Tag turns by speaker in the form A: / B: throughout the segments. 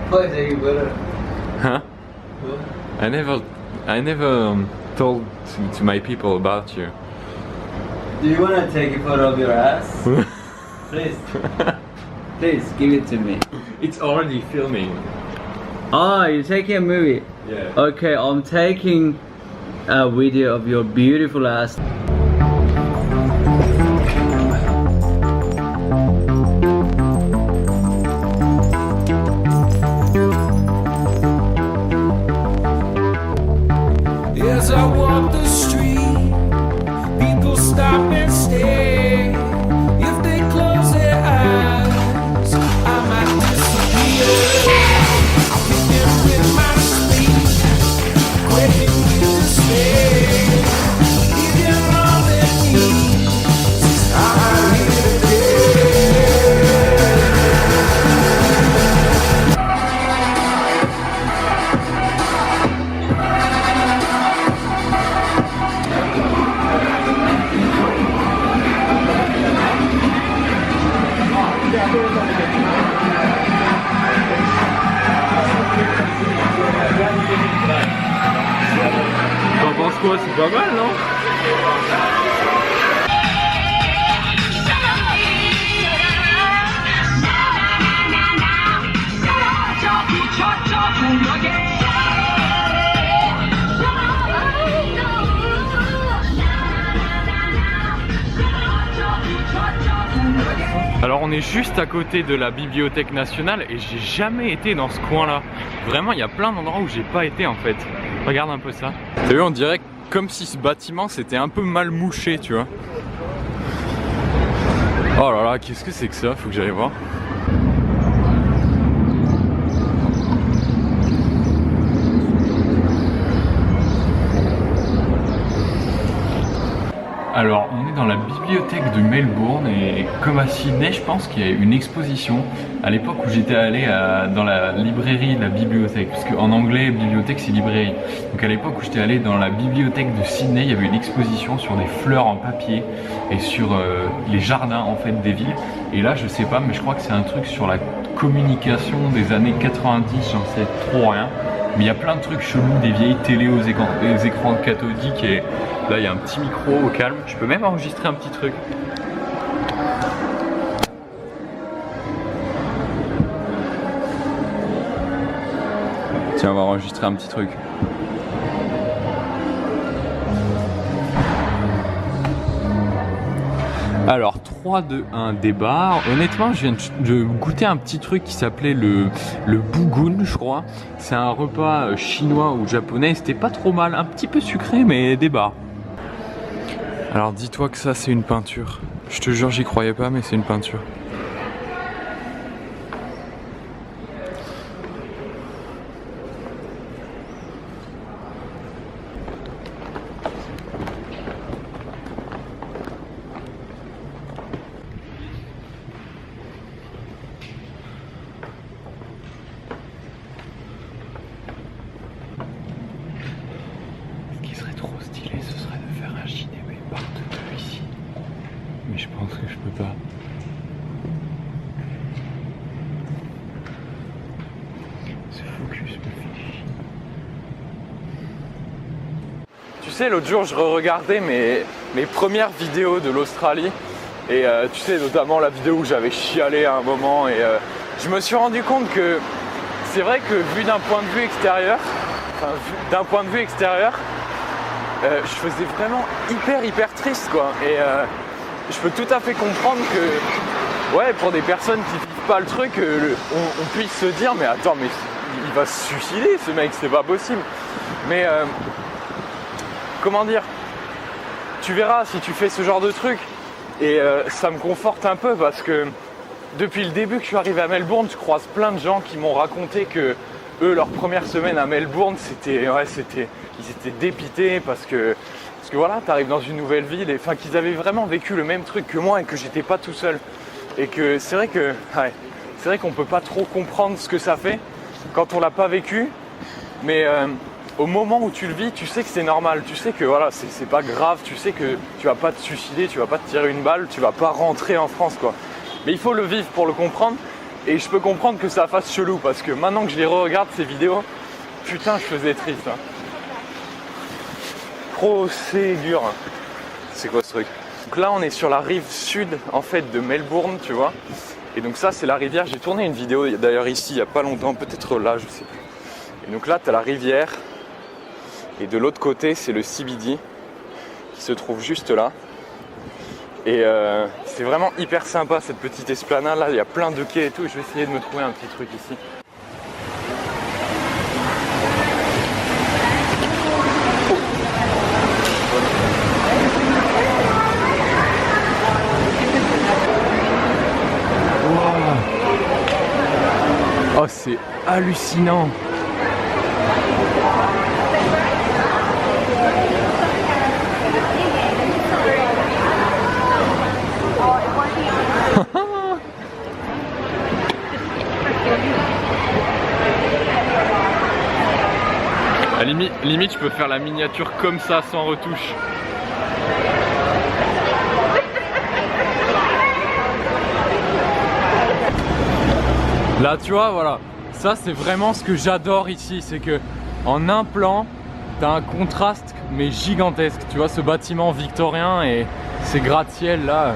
A: Why are you better?
B: Huh? I never told to my people about you.
A: Do you wanna take a photo of your ass? Please. Please, give it to me.
B: It's already filming.
A: Oh, you're taking a movie?
B: Yeah.
A: Okay, I'm taking a video of your beautiful ass.
C: As I walk the street, people stop and stare. If they close their eyes, I might disappear. Picking with my speed, quitting with despair. Giving all they need, I'm here today.
B: T'en penses quoi? C'est pas mal, non? Alors on est juste à côté de la Bibliothèque nationale et j'ai jamais été dans ce coin là. Vraiment il y a plein d'endroits où j'ai pas été en fait. Regarde un peu ça. T'as vu, on dirait comme si ce bâtiment c'était un peu mal mouché, tu vois. Oh là là, qu'est-ce que c'est que ça? Faut que j'aille voir. Alors, on est dans la bibliothèque de Melbourne et comme à Sydney, je pense qu'il y a une exposition à l'époque où j'étais allé dans la librairie de la bibliothèque, parce qu'en anglais, bibliothèque c'est librairie. Donc à l'époque où j'étais allé dans la bibliothèque de Sydney, il y avait une exposition sur des fleurs en papier et sur les jardins en fait des villes. Et là, je sais pas, mais je crois que c'est un truc sur la communication des années 90, j'en sais trop rien. Mais il y a plein de trucs chelous, des vieilles télés aux écrans cathodiques et là il y a un petit micro au calme. Je peux même enregistrer un petit truc. Tiens, on va enregistrer un petit truc. Alors 3, 2, 1, débat. Honnêtement, je viens de goûter un petit truc qui s'appelait le bougoun, je crois. C'est un repas chinois ou japonais. C'était pas trop mal, un petit peu sucré, mais débat. Alors dis-toi que ça, c'est une peinture. Je te jure, j'y croyais pas, mais c'est une peinture. Trop stylé, ce serait de faire un cinéma partout ici, mais je pense que je peux pas. Ce focus me fait chier. Tu sais, l'autre jour je regardais mes premières vidéos de l'Australie et tu sais, notamment la vidéo où j'avais chialé à un moment et je me suis rendu compte que c'est vrai que vu d'un point de vue extérieur, je faisais vraiment hyper triste quoi et je peux tout à fait comprendre que ouais, pour des personnes qui vivent pas le truc on puisse se dire mais attends, mais il va se suicider ce mec, c'est pas possible. Mais comment dire, tu verras si tu fais ce genre de truc et ça me conforte un peu parce que depuis le début que je suis arrivé à Melbourne, je croise plein de gens qui m'ont raconté que eux, leur première semaine à Melbourne, ils étaient dépités parce que voilà, t'arrives dans une nouvelle ville et enfin qu'ils avaient vraiment vécu le même truc que moi et que j'étais pas tout seul. Et que c'est vrai qu'on peut pas trop comprendre ce que ça fait quand on l'a pas vécu, mais au moment où tu le vis, tu sais que c'est normal, tu sais que voilà, c'est pas grave, tu sais que tu vas pas te suicider, tu vas pas te tirer une balle, tu vas pas rentrer en France quoi. Mais il faut le vivre pour le comprendre. Et je peux comprendre que ça fasse chelou parce que maintenant que je les re-regarde ces vidéos, putain je faisais triste. Hein. Procédure. C'est quoi ce truc? Donc là on est sur la rive sud en fait de Melbourne, tu vois. Et donc ça c'est la rivière, j'ai tourné une vidéo d'ailleurs ici il n'y a pas longtemps, peut-être là, je sais plus. Et donc là tu as la rivière et de l'autre côté c'est le CBD qui se trouve juste là. Et c'est vraiment hyper sympa cette petite esplanade là, il y a plein de quais et tout. Je vais essayer de me trouver un petit truc ici. Oh c'est hallucinant. À limite, je peux faire la miniature comme ça, sans retouche. Là, tu vois, voilà. Ça, c'est vraiment ce que j'adore ici. C'est que en un plan, t'as un contraste, mais gigantesque. Tu vois, ce bâtiment victorien et ces gratte-ciel là,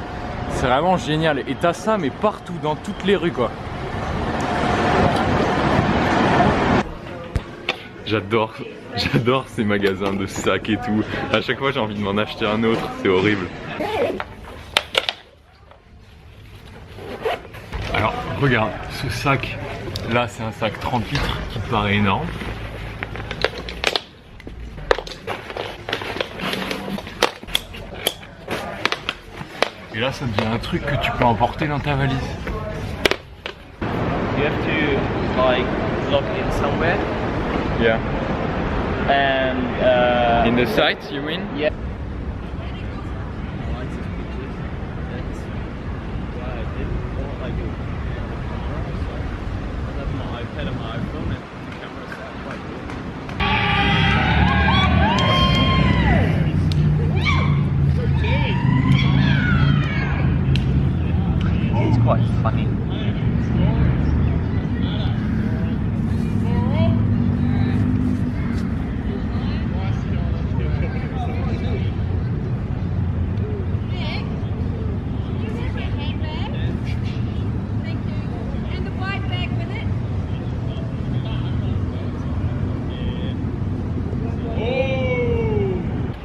B: c'est vraiment génial. Et t'as ça, mais partout, dans toutes les rues, quoi. J'adore ces magasins de sacs et tout. À chaque fois j'ai envie de m'en acheter un autre, c'est horrible. Alors regarde, ce sac là c'est un sac 30 litres qui te paraît énorme. Et là ça devient un truc que tu peux emporter dans ta valise.
A: You have to like log in somewhere.
B: Yeah.
A: And
B: In the site, you mean?
A: yeah. It's quite funny.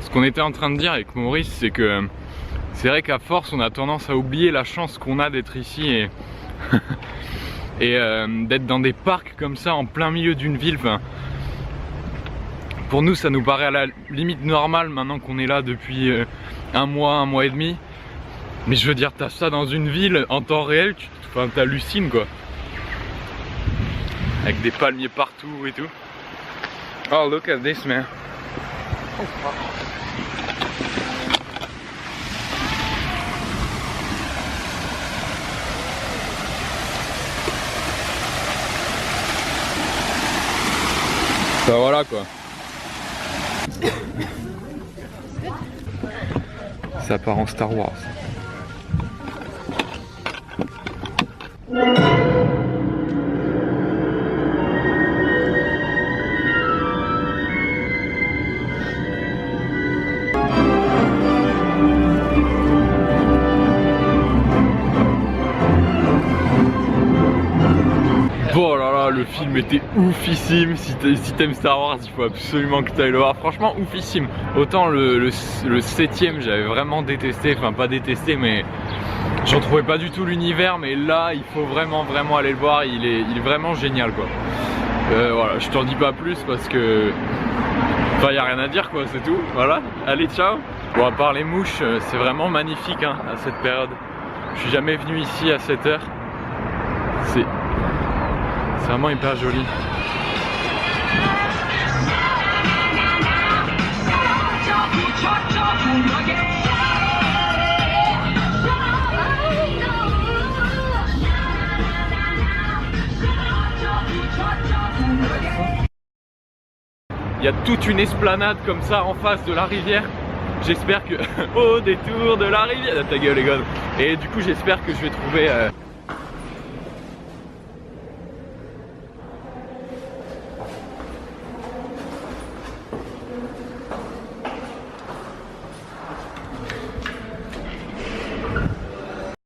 B: Ce qu'on était en train de dire avec Maurice, c'est que c'est vrai qu'à force on a tendance à oublier la chance qu'on a d'être ici et d'être dans des parcs comme ça en plein milieu d'une ville. Enfin, pour nous ça nous paraît à la limite normale maintenant qu'on est là depuis un mois et demi. Mais je veux dire, t'as ça dans une ville en temps réel, t'hallucines quoi. Avec des palmiers partout et tout. Oh look at this man. Ben voilà quoi. Ça part en Star Wars. Oh là là, le film était oufissime. Si t'aimes Star Wars, il faut absolument que tu ailles le voir. Franchement, oufissime. Autant le 7ème, j'avais vraiment détesté. Enfin, pas détesté, mais j'en trouvais pas du tout l'univers. Mais là, il faut vraiment aller le voir. Il est vraiment génial, quoi. Voilà, je t'en dis pas plus parce que... Enfin, y a rien à dire, quoi, c'est tout. Voilà, allez, ciao. Bon, à part les mouches, c'est vraiment magnifique hein, à cette période. Je suis jamais venu ici à cette heure. C'est vraiment hyper joli. Il y a toute une esplanade comme ça en face de la rivière. J'espère que... au détour de la rivière... Ta gueule les gars. Et du coup j'espère que je vais trouver...